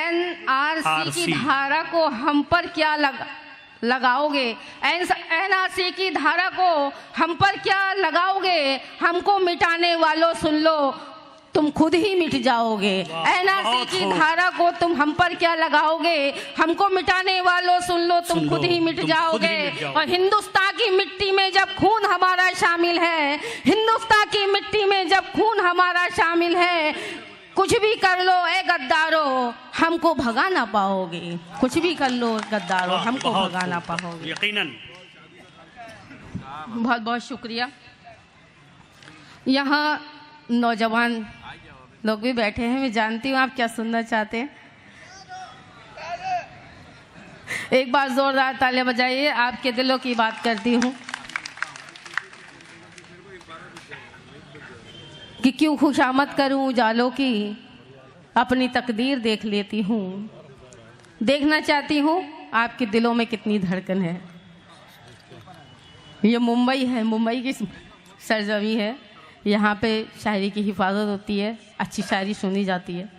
NRC की धारा को हम पर क्या लगाओगे? एनआरसी की धारा को हम पर क्या लगाओगे? हमको मिटाने वालों सुन लो, तुम खुद ही मिट जाओगे। एनआरसी की धारा को तुम हम पर क्या लगाओगे? हमको मिटाने वालों सुन लो, तुम खुद ही मिट जाओगे। और हिंदुस्तान की मिट्टी में जब खून हमारा शामिल है, हिंदुस्तान की मिट्टी में जब खून हमारा शामिल है, कुछ भी कर लो ए गद्दारो, हमको भगा ना पाओगे। कुछ भी कर लो गद्दारो, हमको भगा ना पाओगे। यकीनन। बहुत बहुत शुक्रिया। यहाँ नौजवान लोग भी बैठे हैं, मैं जानती हूँ आप क्या सुनना चाहते हैं। एक बार जोरदार तालियां बजाइए, आपके दिलों की बात करती हूँ कि क्यों खुशामद करूं उजालों की, अपनी तकदीर देख लेती हूँ। देखना चाहती हूँ आपके दिलों में कितनी धड़कन है। ये मुंबई है, मुंबई की सरजमी है, यहाँ पे शायरी की हिफाजत होती है, अच्छी शायरी सुनी जाती है।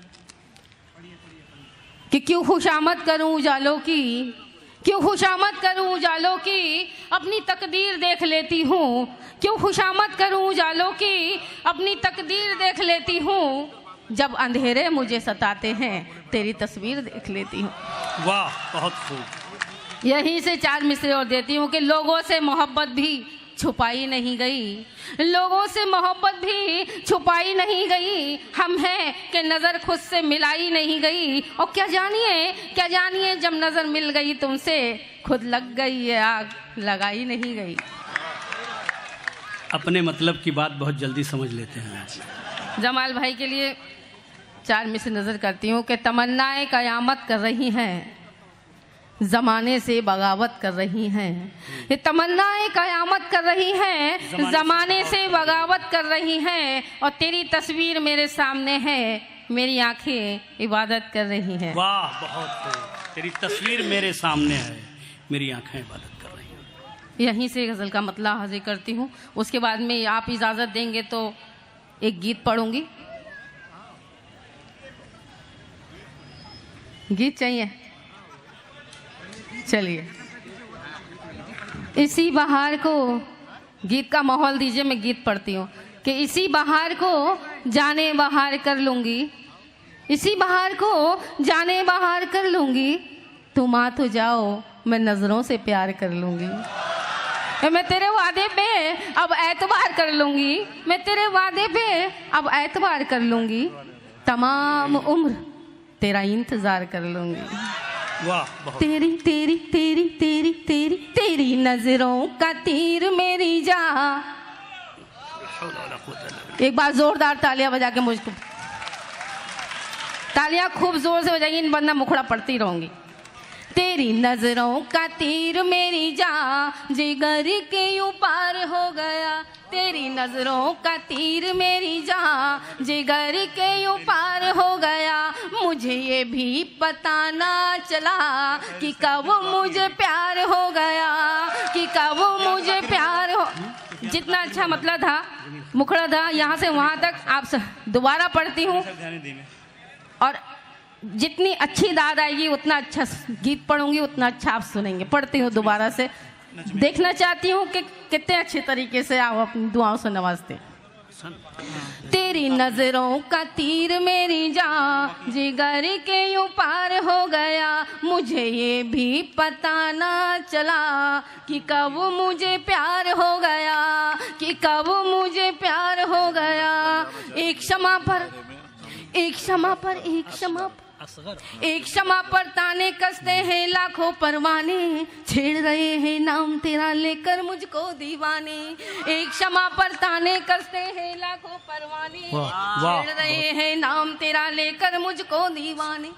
कि क्यों खुशामद करूं उजालों की, क्यों खुशामद करूं उजालों की, अपनी तकदीर देख लेती हूँ। क्यों खुशामद करूं उजालों की, अपनी तकदीर देख लेती हूँ। जब अंधेरे मुझे सताते हैं, तेरी तस्वीर देख लेती हूँ। वाह, बहुत खूब। यहीं से चार मिसरे और देती हूँ कि लोगों से मोहब्बत भी छुपाई नहीं गई, लोगों से मोहब्बत भी छुपाई नहीं गई। हम हैं कि नज़र खुद से मिलाई नहीं गई। और क्या जानिए जब नज़र मिल गई तुमसे, खुद लग गई है आग, लगाई नहीं गई। अपने मतलब की बात बहुत जल्दी समझ लेते हैं। जमाल भाई के लिए चार मिसरे नज़र करती हूँ कि तमन्नाएं कयामत कर रही हैं, ज़माने से बगावत कर रही हैं। ये तमन्नाएं कयामत कर रही हैं, ज़माने से बगावत कर रही हैं। और तेरी तस्वीर मेरे सामने है, मेरी आंखें इबादत कर रही हैं। वाह, बहुत खूब। तेरी तस्वीर मेरे सामने है, मेरी आंखें इबादत कर रही हैं। यहीं से गज़ल का मतलब हाजिर करती हूँ। उसके बाद में आप इजाज़त देंगे तो एक गीत पढ़ूंगी। गीत चाहिए? चलिए, इसी बहार को, गीत का माहौल दीजिए, मैं गीत पढ़ती हूँ। कि इसी बहार को जाने बहार कर लूँगी, इसी बहार को जाने बहार कर लूँगी। तुम आ तो जाओ, मैं नज़रों से प्यार कर लूँगी। मैं तेरे वादे पे अब एतबार कर लूँगी, मैं तेरे वादे पे अब एतबार कर लूँगी। तमाम उम्र तेरा इंतज़ार कर लूँगी। वाह, तेरी तेरी तेरी तेरी तेरी तेरी नजरों का तीर मेरी जा। एक बार जोरदार तालियां बजा के मुझको, तालियां खूब जोर से बजाइए, वरना मुखड़ा पड़ती रहूंगी। तेरी नजरों का तीर मेरी जा, जिगर के यूं पार हो गया। तेरी नजरों का तीर मेरी जा, जिगर के यूं पार हो गया। मुझे ये भी पता ना चला कि कब मुझे प्यार हो गया, कि कब मुझे प्यार हो। जितना अच्छा मतलब था, मुखड़ा था, यहाँ से वहाँ तक आप दोबारा पढ़ती हूँ। और जितनी अच्छी दाद आएगी उतना अच्छा गीत पढ़ूंगी, उतना अच्छा आप सुनेंगे। पढ़ती हूँ दोबारा से, देखना चाहती हूँ कि कितने अच्छे तरीके से आप अपनी दुआओं से नवाजते। तेरी नजरों का तीर मेरी जान, जिगर के यूं पार हो गया। मुझे ये भी पता ना चला कि कब मुझे प्यार हो गया, कि कब मुझे प्यार हो गया। एक क्षमा पर, एक क्षमा पर, एक क्षमा पर, एक क्षमा पर ताने कसते हैं लाखों परवाने, छेड़ रहे हैं नाम तेरा लेकर मुझको दीवाने। एक क्षमा पर ताने कसते हैं लाखों परवाने, छेड़ रहे हैं नाम तेरा लेकर मुझको दीवाने।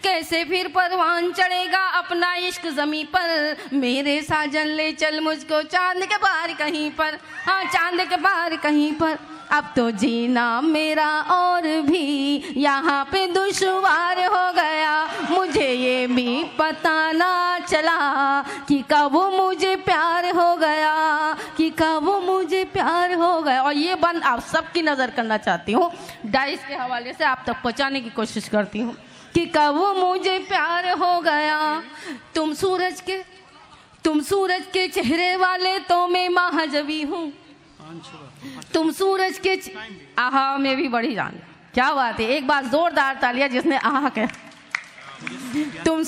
कैसे फिर परवान चढ़ेगा अपना इश्क जमी पर, मेरे साजन ले चल मुझको चांद के पार कहीं पर, हाँ चांद के पार कहीं पर। अब तो जीना मेरा और भी यहाँ पे दुश्वार हो गया। मुझे ये भी पता ना चला कि कब मुझे प्यार हो गया, कि कब मुझे प्यार हो गया। और ये बंद आप सबकी नज़र करना चाहती हूँ, डाइस के हवाले से आप तक पहुँचाने की कोशिश करती हूँ कि कब मुझे प्यार हो गया। तुम सूरज के चेहरे वाले तो मैं महाजबी हूँ। तुम सूरज के आहा में भी बड़ी जान। क्या बात है, एक बार जोरदार तालियां जिसने आहा कहा। तुम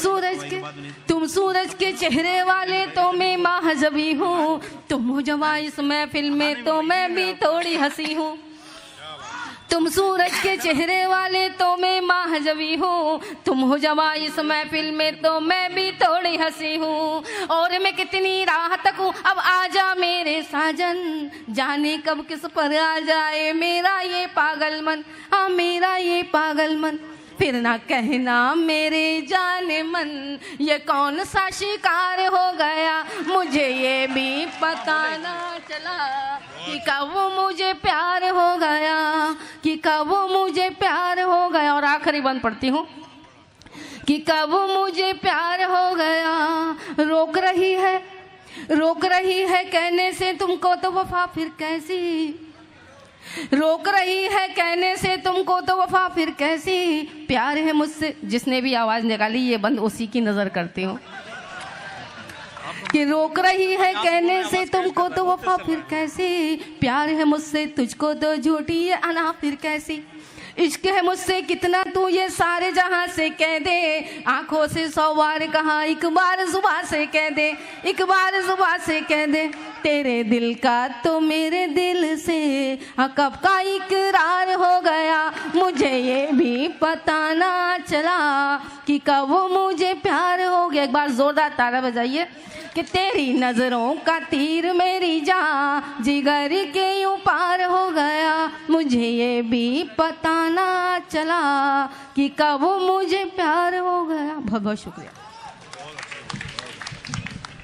सूरज के चेहरे वाले तो मैं महाजबी हूँ। तुम हो जवा इस महफिल में तो मैं भी थोड़ी हंसी हूँ। तुम सूरज के चेहरे वाले तो मैं महाजबी हूँ। तुम हो जवा इस महफिल में तो मैं भी थोड़ी हंसी हूँ। और मैं कितनी राह तक हूँ, अब आजा मेरे साजन, जाने कब किस पर आ जाए मेरा ये पागल मन। हाँ मेरा ये पागल मन। फिर ना कहना मेरे जाने मन, ये कौन सा शिकार हो गया, मुझे ये भी पता ना चला कि कब मुझे प्यार हो गया, कि कब मुझे प्यार हो गया। और आखिरी बंद पढ़ती हूँ कि कब मुझे प्यार हो गया। रोक रही है कहने से तुमको तो वफा फिर कैसी, रोक रही है कहने से तुमको तो वफा फिर कैसी। प्यार है मुझसे, जिसने भी आवाज निकाली ये बंद उसी की नजर करती हूँ। कि रोक रही है कहने से तुमको तो वफा फिर कैसी। प्यार है मुझसे तुझको तो झूठी ये अना फिर कैसी। इश्क है मुझसे कितना तू ये सारे जहां से कह दे। आंखों से 100 बार कहा, एक बार जुबान से कह दे, एक बार जुबान से कह दे। तेरे दिल का तो मेरे दिल से कब का इकरार हो गया, मुझे ये भी पता ना चला कि कब मुझे प्यार हो गया। एक बार जोरदार तारा बजाइए कि तेरी नजरों का तीर मेरी जान जिगर के यूं पार हो गया, मुझे ये भी पता ना चला कि कब मुझे प्यार हो गया। बहुत बहुत शुक्रिया।